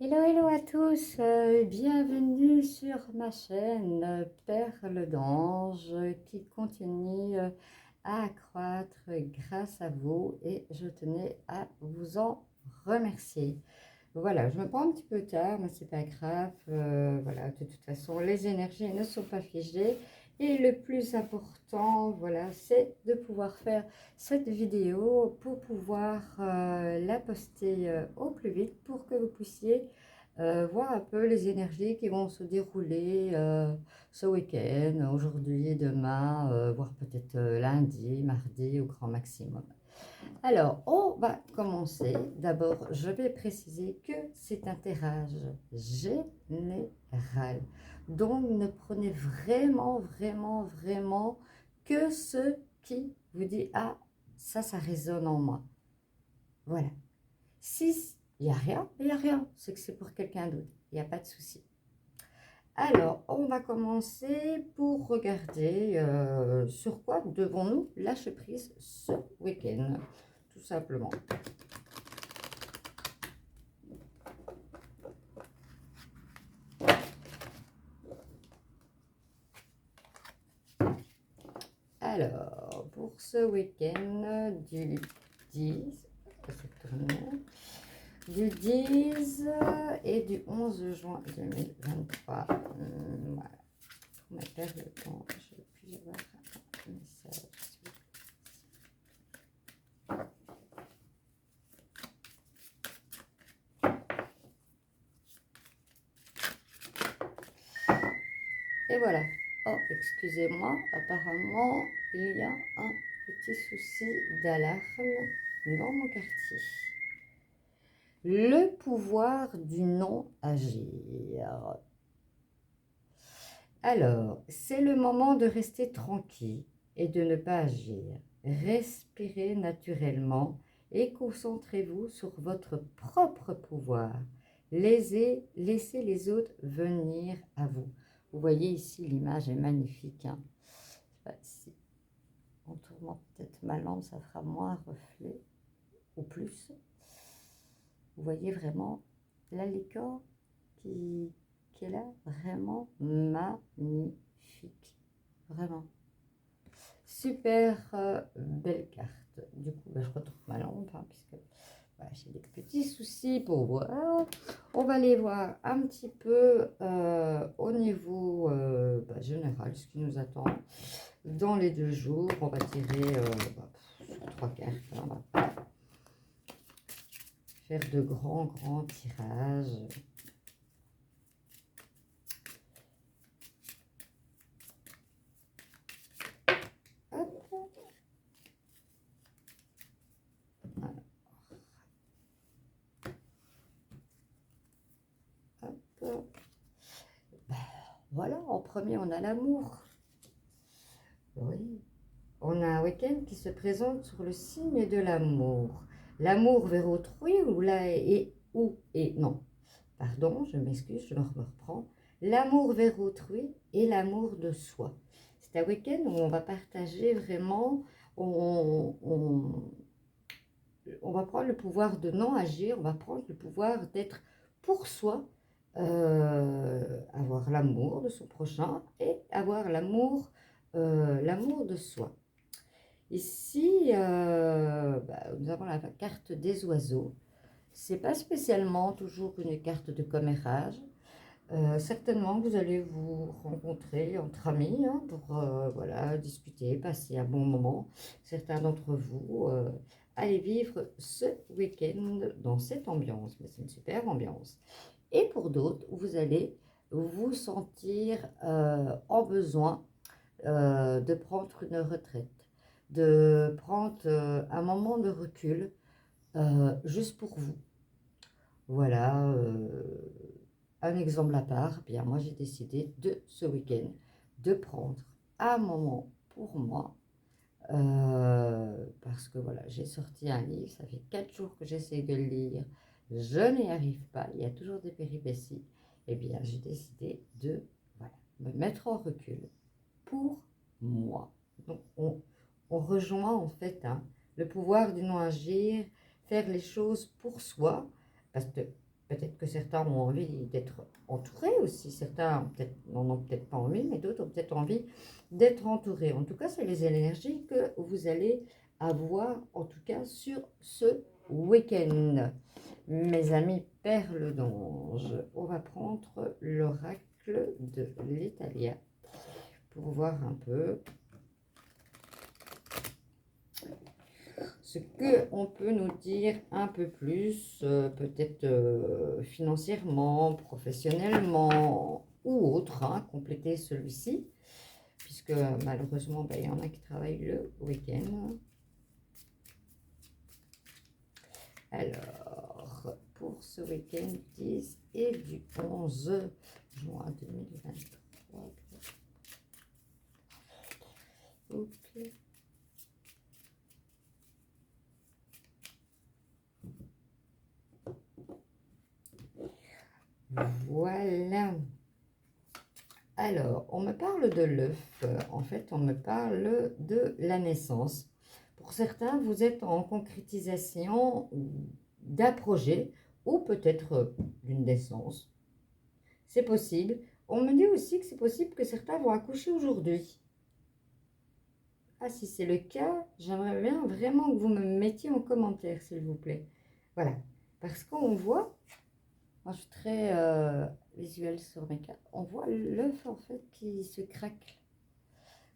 Hello, hello à tous, bienvenue sur ma chaîne Perle d'Ange qui continue à accroître grâce à vous et je tenais à vous en remercier. Voilà, je me prends un petit peu tard, mais c'est pas grave. Voilà, de toute façon, les énergies ne sont pas figées. Et le plus important, voilà, c'est de pouvoir faire cette vidéo pour pouvoir la poster au plus vite pour que vous puissiez voir un peu les énergies qui vont se dérouler ce week-end, aujourd'hui, demain, voire peut-être lundi, mardi au grand maximum. Alors, on va commencer. D'abord, je vais préciser que c'est un tirage général. Donc, ne prenez vraiment que ce qui vous dit, ah, ça résonne en moi. Voilà. Si il n'y a rien, il n'y a rien. C'est que c'est pour quelqu'un d'autre. Il n'y a pas de souci. Alors, on va commencer pour regarder sur quoi devons-nous lâcher prise ce week-end, tout simplement. Alors, pour ce week-end du 10, du 10 et du 11 juin 2023, voilà, pour ma perte de temps, je puis avoir un message. Et voilà. Oh, excusez-moi, apparemment, il y a un petit souci d'alarme dans mon quartier. Le pouvoir du non-agir. Alors, c'est le moment de rester tranquille et de ne pas agir. Respirez naturellement et concentrez-vous sur votre propre pouvoir. Laissez les autres venir à vous. Vous voyez ici, l'image est magnifique. Hein. Si en tournant peut-être ma lampe, ça fera moins reflet ou plus. Vous voyez vraiment la licorne qui est là, vraiment magnifique. Vraiment. Super belle carte. Du coup, je retrouve ma lampe, hein, puisque voilà, j'ai des petits soucis pour voir. On va aller voir un petit peu au niveau général, ce qui nous attend dans les 2 jours. On va tirer sur 3 cartes. Hein, on va pas faire de grands tirages. Hop. Hop. Voilà, en premier, on a l'amour. Oui, on a un week-end qui se présente sur le signe de l'amour. L'amour vers autrui non, pardon, je m'excuse, je me reprends. L'amour vers autrui et l'amour de soi. C'est un week-end où on va partager vraiment, on va prendre le pouvoir de non agir, on va prendre le pouvoir d'être pour soi, avoir l'amour de son prochain et avoir l'amour de soi. Ici, nous avons la carte des oiseaux. C'est pas spécialement toujours une carte de commérage. Certainement, vous allez vous rencontrer entre amis hein, pour voilà, discuter, passer un bon moment. Certains d'entre vous allez vivre ce week-end dans cette ambiance. Mais c'est une super ambiance. Et pour d'autres, vous allez vous sentir en besoin de prendre une retraite, de prendre un moment de recul juste pour vous. Voilà, un exemple à part, bien moi j'ai décidé de ce week-end de prendre un moment pour moi parce que voilà, j'ai sorti un livre, ça fait 4 jours que j'essaie de le lire, je n'y arrive pas, il y a toujours des péripéties, et bien j'ai décidé de voilà, me mettre en recul pour moi. Donc on rejoint en fait hein, le pouvoir du non-agir, faire les choses pour soi, parce que Peut-être que certains ont envie d'être entourés aussi. Certains n'en ont peut-être pas envie, mais d'autres ont peut-être envie d'être entourés. En tout cas, c'est les énergies que vous allez avoir, en tout cas, sur ce week-end. Mes amis perles d'ange, on va prendre l'oracle de l'Italia pour voir un peu ce qu'on peut nous dire un peu plus, peut-être financièrement, professionnellement ou autre, hein, compléter celui-ci, puisque malheureusement, ben, il y en a qui travaillent le week-end. Alors, pour ce week-end 10 et du 11 juin 2023. Ok. Voilà. Alors, on me parle de l'œuf. En fait, on me parle de la naissance. Pour certains, vous êtes en concrétisation d'un projet ou peut-être d'une naissance. C'est possible. On me dit aussi que c'est possible que certains vont accoucher aujourd'hui. Ah, si c'est le cas, j'aimerais bien vraiment que vous me mettiez en commentaire, s'il vous plaît. Voilà. Parce qu'on voit, moi je suis très visuelle sur mes cartes, on voit l'œuf en fait qui se craque.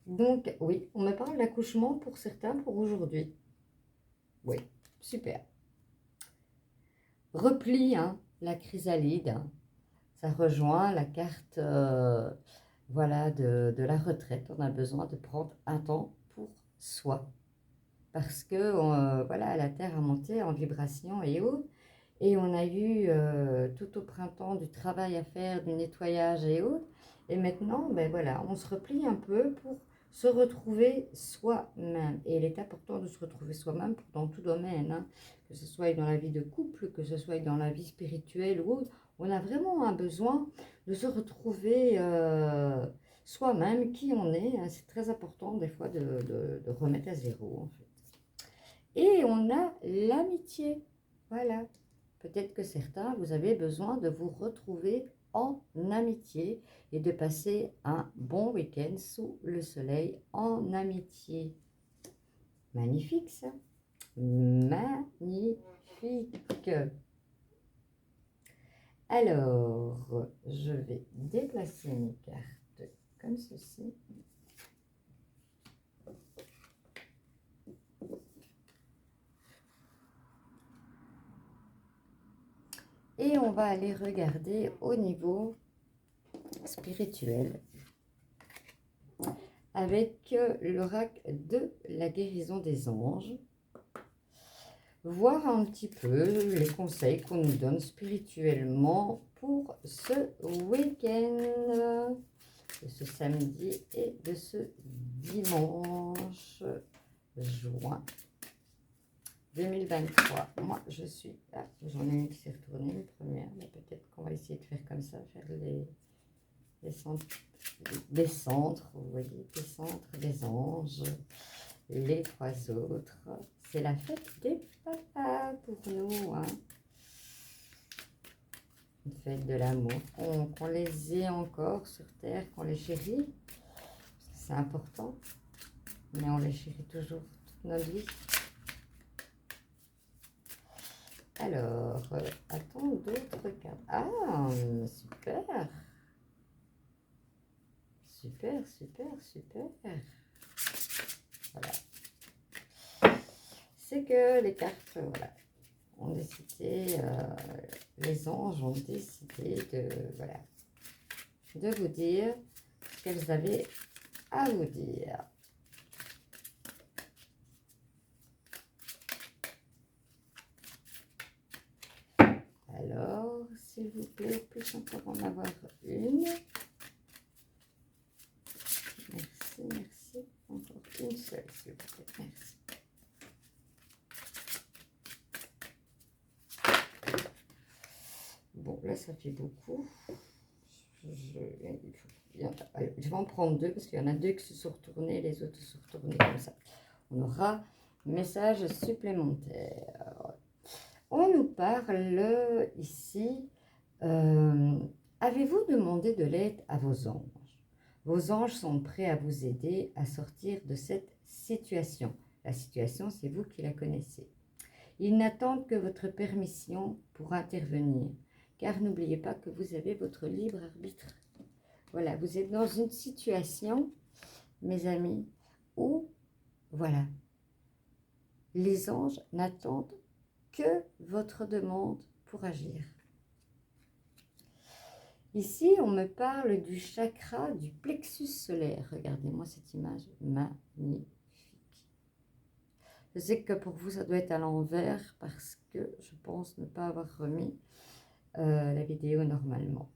Donc oui, on me parle d'accouchement pour certains pour aujourd'hui. Oui, super. Repli, hein, la chrysalide, hein, ça rejoint la carte voilà, de la retraite. On a besoin de prendre un temps pour soi. Parce que voilà, la Terre a monté en vibration et autres. Et on a eu tout au printemps du travail à faire, du nettoyage et autres. Et maintenant, ben voilà, on se replie un peu pour se retrouver soi-même. Et il est important de se retrouver soi-même dans tout domaine, hein, que ce soit dans la vie de couple, que ce soit dans la vie spirituelle ou autre. On a vraiment un besoin de se retrouver soi-même, qui on est. Hein. C'est très important des fois de remettre à zéro, en fait. Et on a l'amitié. Voilà. Peut-être que certains, vous avez besoin de vous retrouver en amitié et de passer un bon week-end sous le soleil en amitié. Magnifique ça. Magnifique. Alors, je vais déplacer mes cartes comme ceci. Et on va aller regarder au niveau spirituel avec l'oracle de la guérison des anges. Voir un petit peu les conseils qu'on nous donne spirituellement pour ce week-end, de ce samedi et de ce dimanche juin 2023. Moi, je suis... Ah, j'en ai une qui s'est retournée, une première, mais peut-être qu'on va essayer de faire comme ça, faire des centres, vous voyez, des centres, des anges, les trois autres. C'est la fête des papas pour nous, hein. Une fête de l'amour, qu'on les ait encore sur Terre, qu'on les chérit, c'est important, mais on les chérit toujours toute notre vie. Alors, attends, d'autres cartes. Ah, super. Super, super, super. Voilà. C'est que les cartes, voilà, ont décidé, les anges ont décidé de, voilà, de vous dire ce qu'elles avaient à vous dire. Alors, s'il vous plaît, puis-je encore en avoir une? Merci, merci. Encore une seule, s'il vous plaît. Merci. Bon, là, ça fait beaucoup. Je vais en prendre deux parce qu'il y en a deux qui se sont retournés, les autres se sont retournés comme ça. On aura message supplémentaire. On On nous parle ici, avez-vous demandé de l'aide à vos anges? Vos anges sont prêts à vous aider à sortir de cette situation. La situation, c'est vous qui la connaissez. Ils n'attendent que votre permission pour intervenir, car n'oubliez pas que vous avez votre libre arbitre. Voilà, vous êtes dans une situation, mes amis, où, voilà, les anges n'attendent que votre demande pour agir. Ici, on me parle du chakra du plexus solaire. Regardez-moi cette image magnifique. Je sais que pour vous, ça doit être à l'envers parce que je pense ne pas avoir remis la vidéo normalement.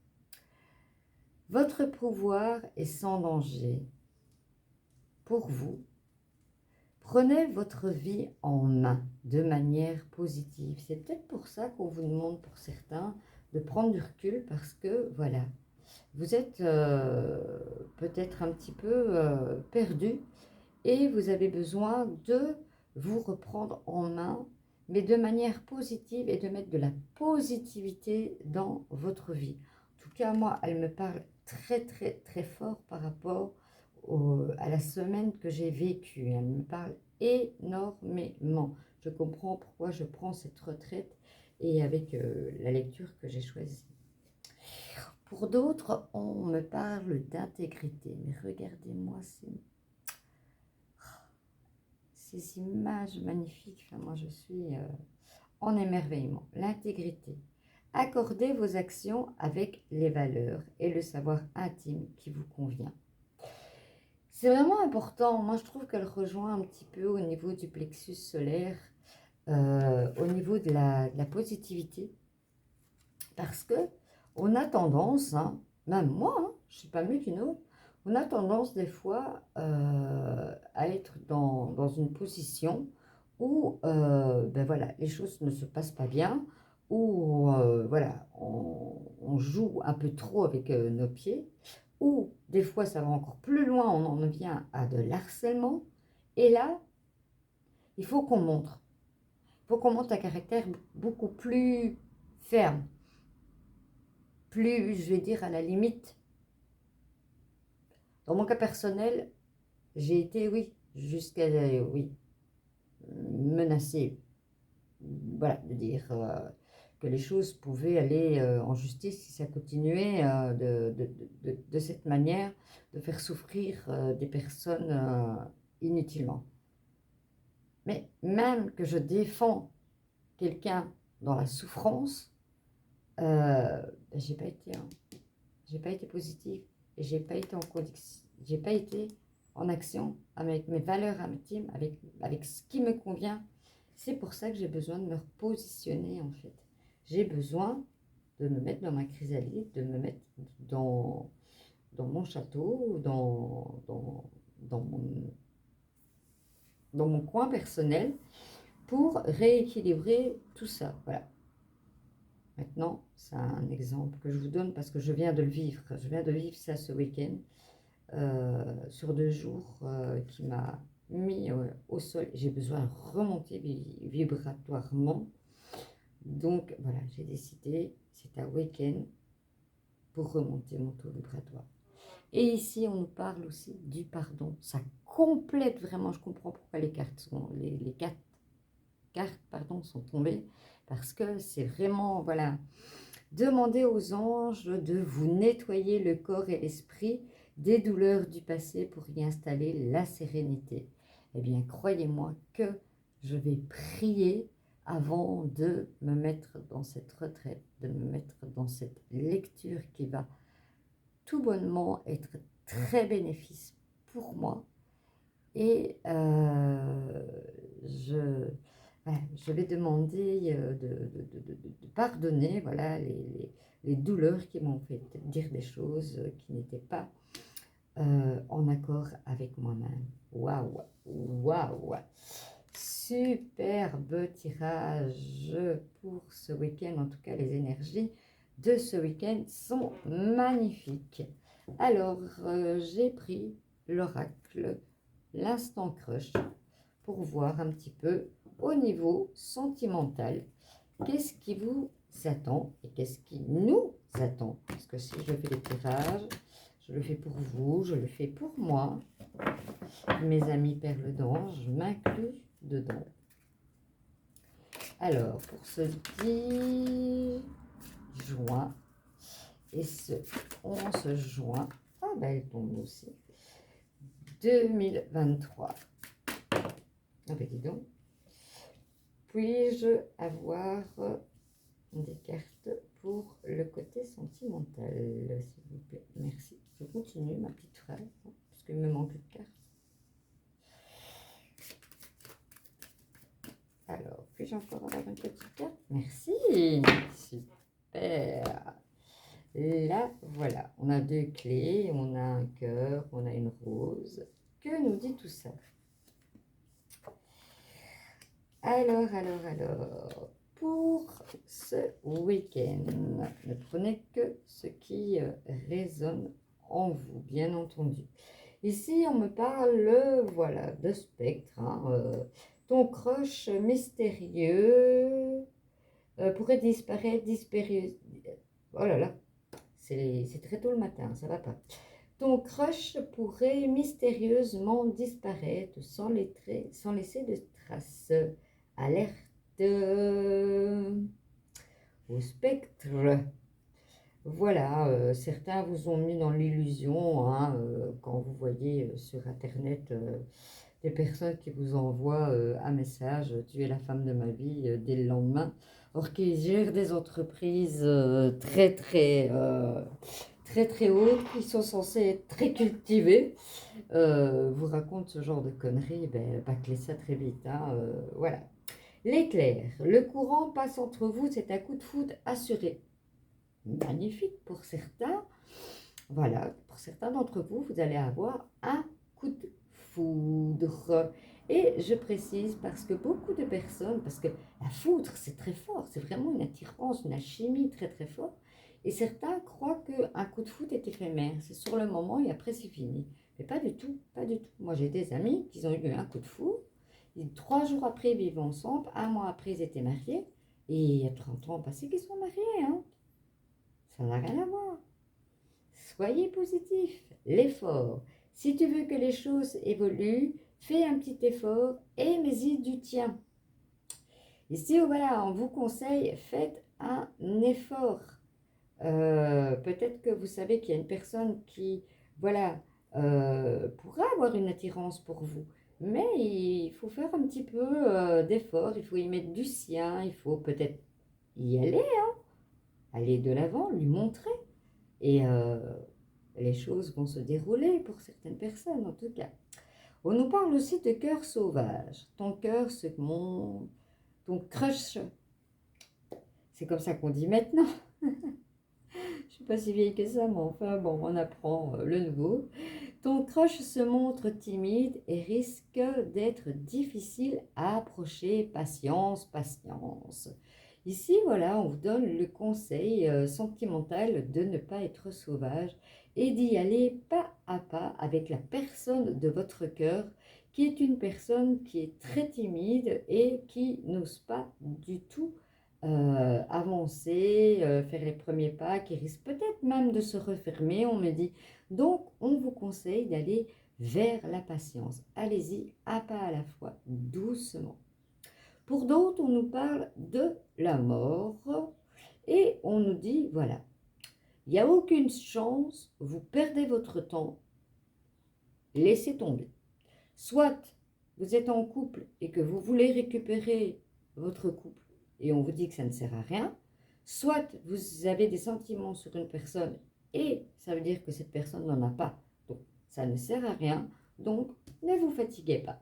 Votre pouvoir est sans danger. Pour vous, prenez votre vie en main de manière positive. C'est peut-être pour ça qu'on vous demande pour certains de prendre du recul parce que, voilà, vous êtes peut-être un petit peu perdu et vous avez besoin de vous reprendre en main, mais de manière positive et de mettre de la positivité dans votre vie. En tout cas, moi, elle me parle très, très, très fort par rapport à la semaine que j'ai vécue. Elle me parle énormément. Je comprends pourquoi je prends cette retraite et avec la lecture que j'ai choisie. Pour d'autres, on me parle d'intégrité. Mais regardez-moi ces images magnifiques. Enfin, moi, je suis en émerveillement. L'intégrité. Accordez vos actions avec les valeurs et le savoir intime qui vous convient. C'est vraiment important. Moi, je trouve qu'elle rejoint un petit peu au niveau du plexus solaire, au niveau de la positivité. Parce que on a tendance, hein, même moi, hein, je ne suis pas mieux qu'une autre, on a tendance des fois à être dans une position où ben voilà, les choses ne se passent pas bien, où voilà, on joue un peu trop avec nos pieds, ou des fois ça va encore plus loin, on en vient à de l'harcèlement, et là, il faut qu'on montre. Il faut qu'on montre un caractère beaucoup plus ferme, plus, je vais dire, à la limite. Dans mon cas personnel, j'ai été, oui, jusqu'à, oui, menacée, voilà, de dire que les choses pouvaient aller en justice si ça continuait de cette manière, de faire souffrir des personnes inutilement. Mais même que je défends quelqu'un dans la souffrance, j'ai pas été, hein, j'ai pas été positive et j'ai pas été j'ai pas été en action avec mes valeurs intimes, avec ce qui me convient. C'est pour ça que j'ai besoin de me repositionner en fait. J'ai besoin de me mettre dans ma chrysalide, de me mettre dans mon château, dans mon coin personnel pour rééquilibrer tout ça. Voilà. Maintenant, c'est un exemple que je vous donne parce que je viens de le vivre. Je viens de vivre ça ce week-end sur 2 jours qui m'a mis au sol. J'ai besoin de remonter vibratoirement. Donc voilà, j'ai décidé, c'est un week-end pour remonter mon taux vibratoire. Et ici, on nous parle aussi du pardon. Ça complète vraiment, je comprends pourquoi les quatre cartes pardon, sont tombées. Parce que c'est vraiment, voilà, demandez aux anges de vous nettoyer le corps et l'esprit des douleurs du passé pour y installer la sérénité. Eh bien, croyez-moi que je vais prier avant de me mettre dans cette retraite, de me mettre dans cette lecture qui va tout bonnement être très bénéfique pour moi. Et je vais demander de pardonner voilà, les douleurs qui m'ont fait dire des choses qui n'étaient pas en accord avec moi-même. Waouh, waouh, superbe tirage pour ce week-end. En tout cas, les énergies de ce week-end sont magnifiques. Alors, j'ai pris l'oracle, l'instant crush, pour voir un petit peu au niveau sentimental qu'est-ce qui vous attend et qu'est-ce qui nous attend? Parce que si je fais les tirages, je le fais pour vous, je le fais pour moi. Mes amis perles d'ange, je m'inclus dedans. Alors, pour ce 10 juin et ce 11 juin, ah ben elle tombe aussi, 2023. Ah ben dis donc, puis-je avoir des cartes pour le côté sentimental, s'il vous plaît? Merci. Je continue ma petite phrase, hein, parce qu'il me manque de cartes. Alors, puis-je encore avoir une petite carte? Merci. Super. Là, voilà. On a 2 clés, on a un cœur, on a une rose. Que nous dit tout ça? Alors. Pour ce week-end, ne prenez que ce qui résonne en vous, bien entendu. Ici, on me parle, voilà, de spectre. Hein, ton crush mystérieux pourrait disparaître, oh là là, c'est très tôt le matin, ça va pas. Ton crush pourrait mystérieusement disparaître sans laisser de traces. Alerte au spectre. Voilà, certains vous ont mis dans l'illusion, hein, quand vous voyez sur Internet des personnes qui vous envoient un message, tu es la femme de ma vie, dès le lendemain, or qu'ils gèrent des entreprises très hautes, qui sont censées être très cultivées, vous racontent ce genre de conneries, ben, bâclez ça très vite, hein, voilà. L'éclair, le courant passe entre vous, c'est un coup de foudre assuré. Magnifique pour certains. Voilà, pour certains d'entre vous, vous allez avoir un coup de foudre. Et je précise parce que beaucoup de personnes, parce que la foudre, c'est très fort, c'est vraiment une attirance, une alchimie très forte. Et certains croient qu'un coup de foudre est éphémère, c'est sur le moment et après c'est fini. Mais pas du tout, pas du tout. Moi j'ai des amis qui ont eu un coup de foudre, 3 jours après ils vivent ensemble, 1 mois après ils étaient mariés, et il y a 30 ans passés qu'ils sont mariés, hein. Ça n'a rien à voir. Soyez positif. L'effort. Si tu veux que les choses évoluent, fais un petit effort et mets-y du tien. Ici, voilà, on vous conseille, faites un effort. Peut-être que vous savez qu'il y a une personne qui, voilà, pourra avoir une attirance pour vous. Mais il faut faire un petit peu d'effort, il faut y mettre du sien, il faut peut-être y aller, hein, aller de l'avant, lui montrer. Et les choses vont se dérouler pour certaines personnes, en tout cas. On nous parle aussi de cœur sauvage. Ton cœur se monte, ton crush, c'est comme ça qu'on dit maintenant. Je ne suis pas si vieille que ça, mais enfin, bon, on apprend le nouveau. Ton crush se montre timide et risque d'être difficile à approcher. Patience, patience. Ici, voilà, on vous donne le conseil sentimental de ne pas être sauvage et d'y aller pas à pas avec la personne de votre cœur, qui est une personne qui est très timide et qui n'ose pas du tout avancer, faire les premiers pas, qui risque peut-être même de se refermer, on me dit. Donc, on vous conseille d'aller vers la patience. Allez-y, un pas à la fois, doucement. Pour d'autres, on nous parle de la mort et on nous dit, voilà, il n'y a aucune chance, vous perdez votre temps, laissez tomber. Soit vous êtes en couple et que vous voulez récupérer votre couple et on vous dit que ça ne sert à rien, soit vous avez des sentiments sur une personne et ça veut dire que cette personne n'en a pas, donc ça ne sert à rien, donc ne vous fatiguez pas.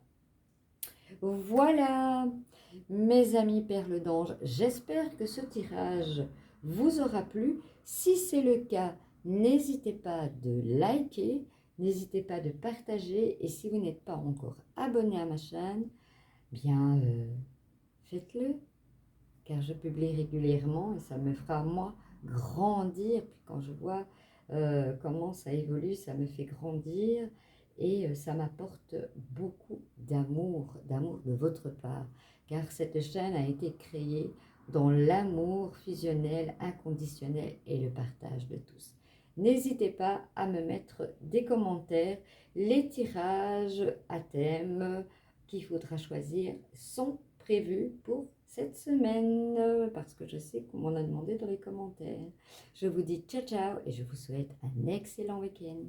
Voilà, mes amis perles d'ange, j'espère que ce tirage vous aura plu. Si c'est le cas, n'hésitez pas de liker, n'hésitez pas de partager et si vous n'êtes pas encore abonné à ma chaîne, bien faites-le car je publie régulièrement et ça me fera moi grandir. Puis quand je vois comment ça évolue, ça me fait grandir et ça m'apporte beaucoup d'amour de votre part. Car cette chaîne a été créée dans l'amour fusionnel, inconditionnel et le partage de tous. N'hésitez pas à me mettre des commentaires. Les tirages à thème qu'il faudra choisir sont prévus pour cette semaine parce que je sais qu'on m'en a demandé dans les commentaires. Je vous dis ciao ciao et je vous souhaite un excellent week-end.